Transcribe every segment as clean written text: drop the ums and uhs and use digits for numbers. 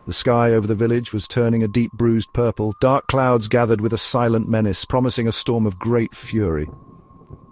The sky over the village was turning a deep bruised purple. Dark clouds gathered with a silent menace, promising a storm of great fury.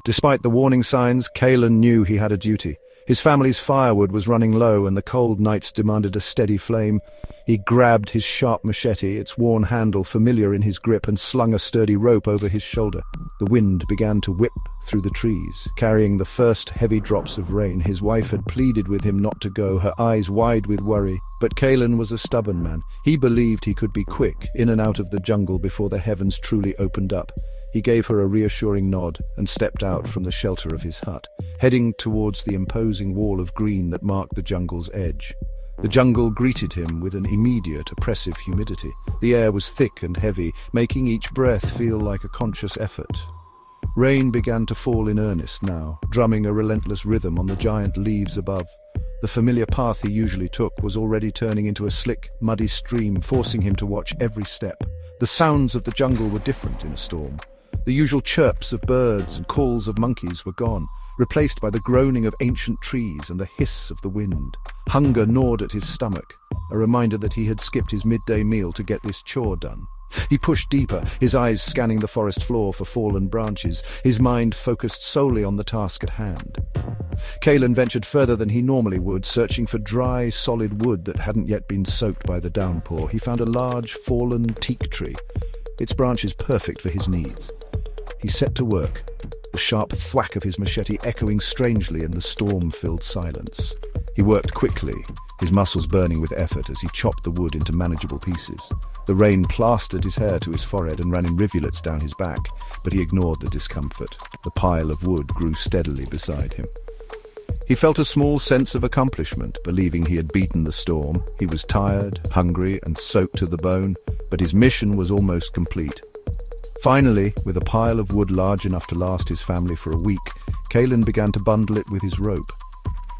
Despite the warning signs, Kalen knew he had a duty. His family's firewood was running low, and the cold nights demanded a steady flame. He grabbed his sharp machete, its worn handle familiar in his grip, and slung a sturdy rope over his shoulder. The wind began to whip through the trees, carrying the first heavy drops of rain. His wife had pleaded with him not to go, her eyes wide with worry. But Kalen was a stubborn man. He believed he could be quick, in and out of the jungle before the heavens truly opened up. He gave her a reassuring nod and stepped out from the shelter of his hut, heading towards the imposing wall of green that marked the jungle's edge. The jungle greeted him with an immediate, oppressive humidity. The air was thick and heavy, making each breath feel like a conscious effort. Rain began to fall in earnest now, drumming a relentless rhythm on the giant leaves above. The familiar path he usually took was already turning into a slick, muddy stream, forcing him to watch every step. The sounds of the jungle were different in a storm. The usual chirps of birds and calls of monkeys were gone, replaced by the groaning of ancient trees and the hiss of the wind. Hunger gnawed at his stomach, a reminder that he had skipped his midday meal to get this chore done. He pushed deeper, his eyes scanning the forest floor for fallen branches, his mind focused solely on the task at hand. Kalen ventured further than he normally would, searching for dry, solid wood that hadn't yet been soaked by the downpour. He found a large, fallen teak tree, its branches perfect for his needs. He set to work, the sharp thwack of his machete echoing strangely in the storm-filled silence. He worked quickly, his muscles burning with effort as he chopped the wood into manageable pieces. The rain plastered his hair to his forehead and ran in rivulets down his back, but he ignored the discomfort. The pile of wood grew steadily beside him. He felt a small sense of accomplishment, believing he had beaten the storm. He was tired, hungry, and soaked to the bone, but his mission was almost complete. Finally, with a pile of wood large enough to last his family for a week, Kalen began to bundle it with his rope.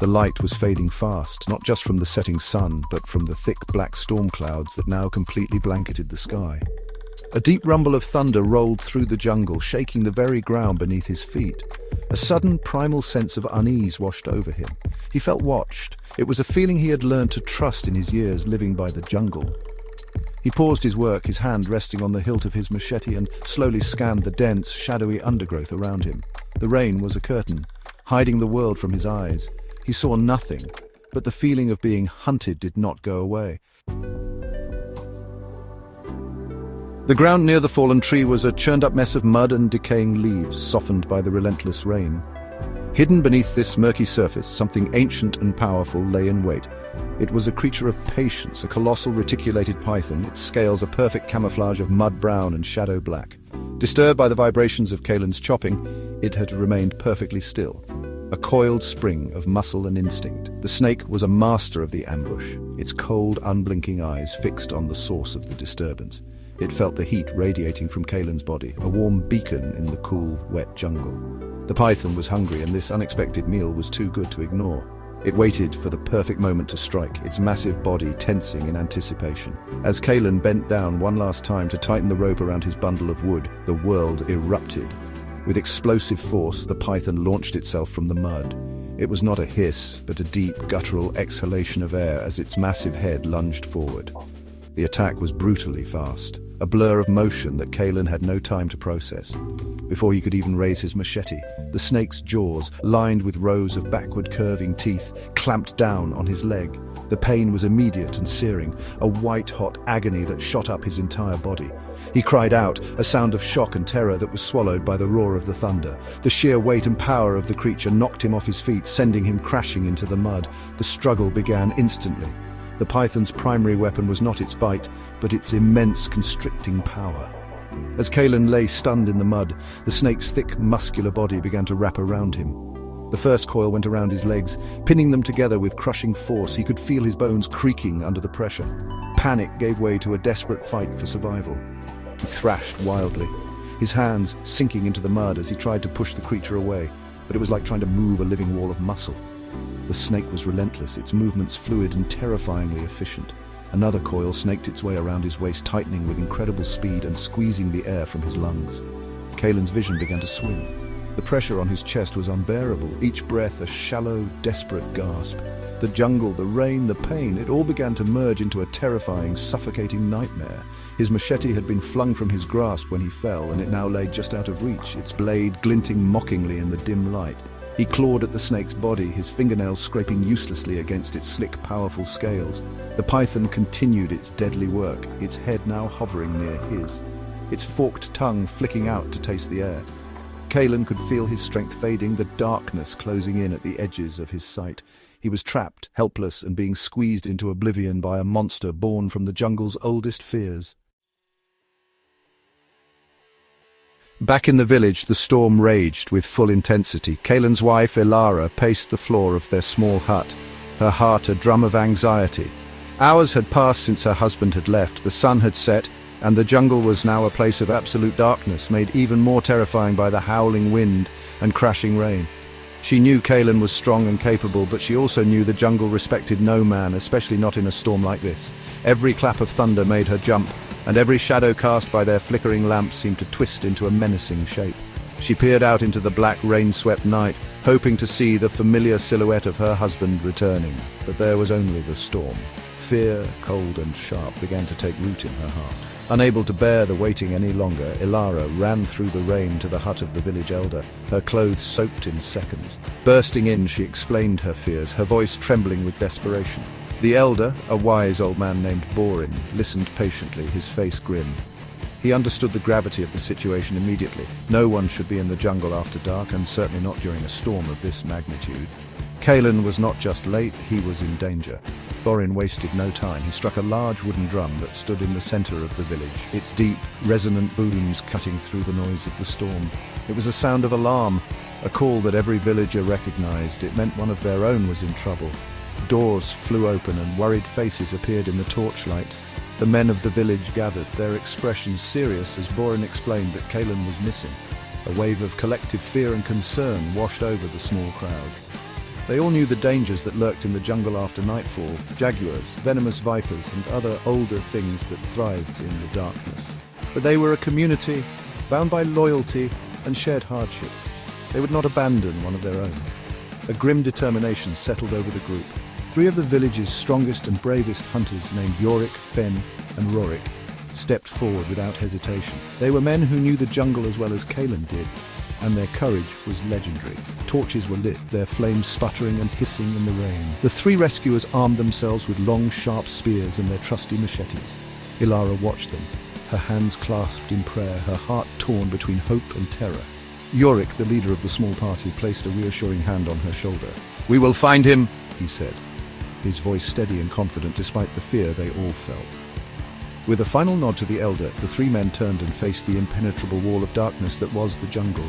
The light was fading fast, not just from the setting sun, but from the thick black storm clouds that now completely blanketed the sky. A deep rumble of thunder rolled through the jungle, shaking the very ground beneath his feet. A sudden primal sense of unease washed over him. He felt watched. It was a feeling he had learned to trust in his years living by the jungle. He paused his work, his hand resting on the hilt of his machete, and slowly scanned the dense, shadowy undergrowth around him. The rain was a curtain, hiding the world from his eyes. He saw nothing, but the feeling of being hunted did not go away. The ground near the fallen tree was a churned-up mess of mud and decaying leaves, softened by the relentless rain. Hidden beneath this murky surface, something ancient and powerful lay in wait. It was a creature of patience, a colossal reticulated python, its scales a perfect camouflage of mud brown and shadow black. Disturbed by the vibrations of Kalen's chopping, it had remained perfectly still. A coiled spring of muscle and instinct. The snake was a master of the ambush, its cold, unblinking eyes fixed on the source of the disturbance. It felt the heat radiating from Kalen's body, a warm beacon in the cool, wet jungle. The python was hungry, and this unexpected meal was too good to ignore. It waited for the perfect moment to strike, its massive body tensing in anticipation. As Kalen bent down one last time to tighten the rope around his bundle of wood, the world erupted. With explosive force, the python launched itself from the mud. It was not a hiss, but a deep, guttural exhalation of air as its massive head lunged forward. The attack was brutally fast, a blur of motion that Kalen had no time to process. Before he could even raise his machete, the snake's jaws, lined with rows of backward curving teeth, clamped down on his leg. The pain was immediate and searing, a white-hot agony that shot up his entire body. He cried out, a sound of shock and terror that was swallowed by the roar of the thunder. The sheer weight and power of the creature knocked him off his feet, sending him crashing into the mud. The struggle began instantly. The python's primary weapon was not its bite, but its immense constricting power. As Kalen lay stunned in the mud, the snake's thick, muscular body began to wrap around him. The first coil went around his legs, pinning them together with crushing force. He could feel his bones creaking under the pressure. Panic gave way to a desperate fight for survival. He thrashed wildly, his hands sinking into the mud as he tried to push the creature away, but it was like trying to move a living wall of muscle. The snake was relentless, its movements fluid and terrifyingly efficient. Another coil snaked its way around his waist, tightening with incredible speed and squeezing the air from his lungs. Kalen's vision began to swim. The pressure on his chest was unbearable, each breath a shallow, desperate gasp. The jungle, the rain, the pain, it all began to merge into a terrifying, suffocating nightmare. His machete had been flung from his grasp when he fell, and it now lay just out of reach, its blade glinting mockingly in the dim light. He clawed at the snake's body, his fingernails scraping uselessly against its slick, powerful scales. The python continued its deadly work, its head now hovering near his, its forked tongue flicking out to taste the air. Kalen could feel his strength fading, the darkness closing in at the edges of his sight. He was trapped, helpless, and being squeezed into oblivion by a monster born from the jungle's oldest fears. Back in the village, the storm raged with full intensity. Kalen's wife, Ilara, paced the floor of their small hut, her heart a drum of anxiety. Hours had passed since her husband had left, the sun had set, and the jungle was now a place of absolute darkness, made even more terrifying by the howling wind and crashing rain. She knew Kalen was strong and capable, but she also knew the jungle respected no man, especially not in a storm like this. Every clap of thunder made her jump, and every shadow cast by their flickering lamps seemed to twist into a menacing shape. She peered out into the black, rain-swept night, hoping to see the familiar silhouette of her husband returning. But there was only the storm. Fear, cold and sharp, began to take root in her heart. Unable to bear the waiting any longer, Ilara ran through the rain to the hut of the village elder, her clothes soaked in seconds. Bursting in, she explained her fears, her voice trembling with desperation. The elder, a wise old man named Borin, listened patiently, his face grim. He understood the gravity of the situation immediately. No one should be in the jungle after dark, and certainly not during a storm of this magnitude. Kalen was not just late, he was in danger. Borin wasted no time. He struck a large wooden drum that stood in the center of the village, its deep, resonant booms cutting through the noise of the storm. It was a sound of alarm, a call that every villager recognized. It meant one of their own was in trouble. Doors flew open and worried faces appeared in the torchlight. The men of the village gathered, their expressions serious as Borin explained that Kalen was missing. A wave of collective fear and concern washed over the small crowd. They all knew the dangers that lurked in the jungle after nightfall: jaguars, venomous vipers, and other older things that thrived in the darkness. But they were a community, bound by loyalty and shared hardship. They would not abandon one of their own. A grim determination settled over the group. 3 of the village's strongest and bravest hunters, named Yorick, Fen, and Rorik, stepped forward without hesitation. They were men who knew the jungle as well as Kalen did, and their courage was legendary. Torches were lit, their flames sputtering and hissing in the rain. The 3 rescuers armed themselves with long, sharp spears and their trusty machetes. Ilara watched them, her hands clasped in prayer, her heart torn between hope and terror. Yorick, the leader of the small party, placed a reassuring hand on her shoulder. "We will find him," he said, his voice steady and confident despite the fear they all felt. With a final nod to the elder, the 3 men turned and faced the impenetrable wall of darkness that was the jungle.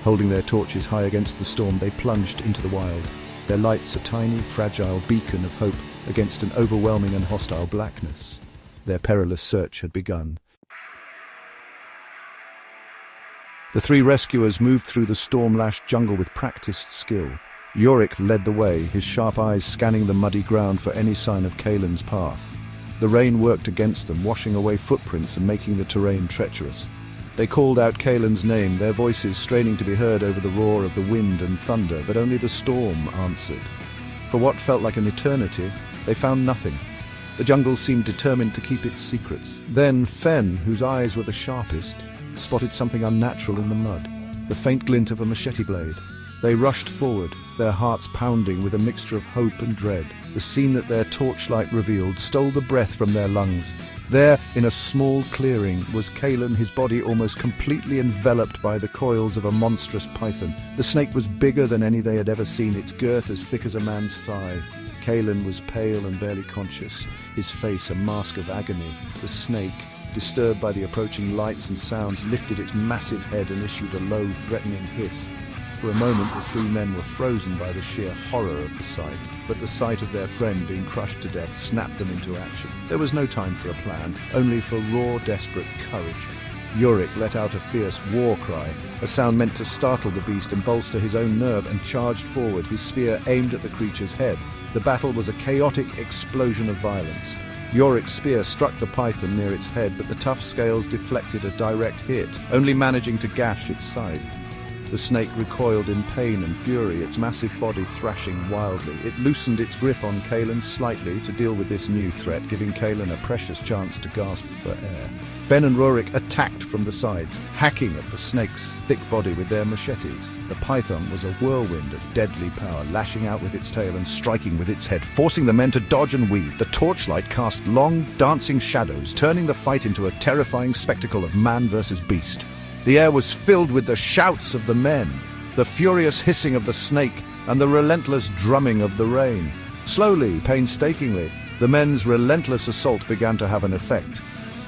Holding their torches high against the storm, they plunged into the wild, their lights a tiny, fragile beacon of hope against an overwhelming and hostile blackness. Their perilous search had begun. The 3 rescuers moved through the storm-lashed jungle with practiced skill. Yorick led the way, his sharp eyes scanning the muddy ground for any sign of Kalen's path. The rain worked against them, washing away footprints and making the terrain treacherous. They called out Kalen's name, their voices straining to be heard over the roar of the wind and thunder, but only the storm answered. For what felt like an eternity, they found nothing. The jungle seemed determined to keep its secrets. Then Fen, whose eyes were the sharpest, spotted something unnatural in the mud, the faint glint of a machete blade. They rushed forward, their hearts pounding with a mixture of hope and dread. The scene that their torchlight revealed stole the breath from their lungs. There, in a small clearing, was Kalen, his body almost completely enveloped by the coils of a monstrous python. The snake was bigger than any they had ever seen, its girth as thick as a man's thigh. Kalen was pale and barely conscious, his face a mask of agony. The snake, disturbed by the approaching lights and sounds, lifted its massive head and issued a low, threatening hiss. For a moment, the 3 men were frozen by the sheer horror of the sight, but the sight of their friend being crushed to death snapped them into action. There was no time for a plan, only for raw, desperate courage. Yorick let out a fierce war cry, a sound meant to startle the beast and bolster his own nerve, and charged forward, his spear aimed at the creature's head. The battle was a chaotic explosion of violence. Yorick's spear struck the python near its head, but the tough scales deflected a direct hit, only managing to gash its side. The snake recoiled in pain and fury, its massive body thrashing wildly. It loosened its grip on Kalen slightly to deal with this new threat, giving Kalen a precious chance to gasp for air. Fen and Rorik attacked from the sides, hacking at the snake's thick body with their machetes. The python was a whirlwind of deadly power, lashing out with its tail and striking with its head, forcing the men to dodge and weave. The torchlight cast long, dancing shadows, turning the fight into a terrifying spectacle of man versus beast. The air was filled with the shouts of the men, the furious hissing of the snake, and the relentless drumming of the rain. Slowly, painstakingly, the men's relentless assault began to have an effect.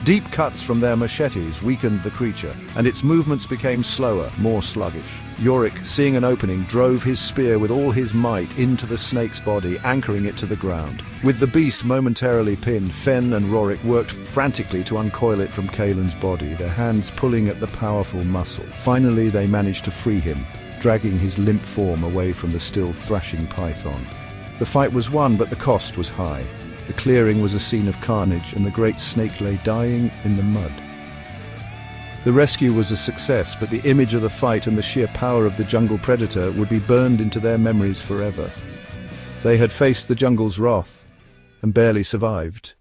Deep cuts from their machetes weakened the creature, and its movements became slower, more sluggish. Yorick, seeing an opening, drove his spear with all his might into the snake's body, anchoring it to the ground. With the beast momentarily pinned, Fen and Rorik worked frantically to uncoil it from Kalen's body, their hands pulling at the powerful muscle. Finally, they managed to free him, dragging his limp form away from the still thrashing python. The fight was won, but the cost was high. The clearing was a scene of carnage, and the great snake lay dying in the mud. The rescue was a success, but the image of the fight and the sheer power of the jungle predator would be burned into their memories forever. They had faced the jungle's wrath and barely survived.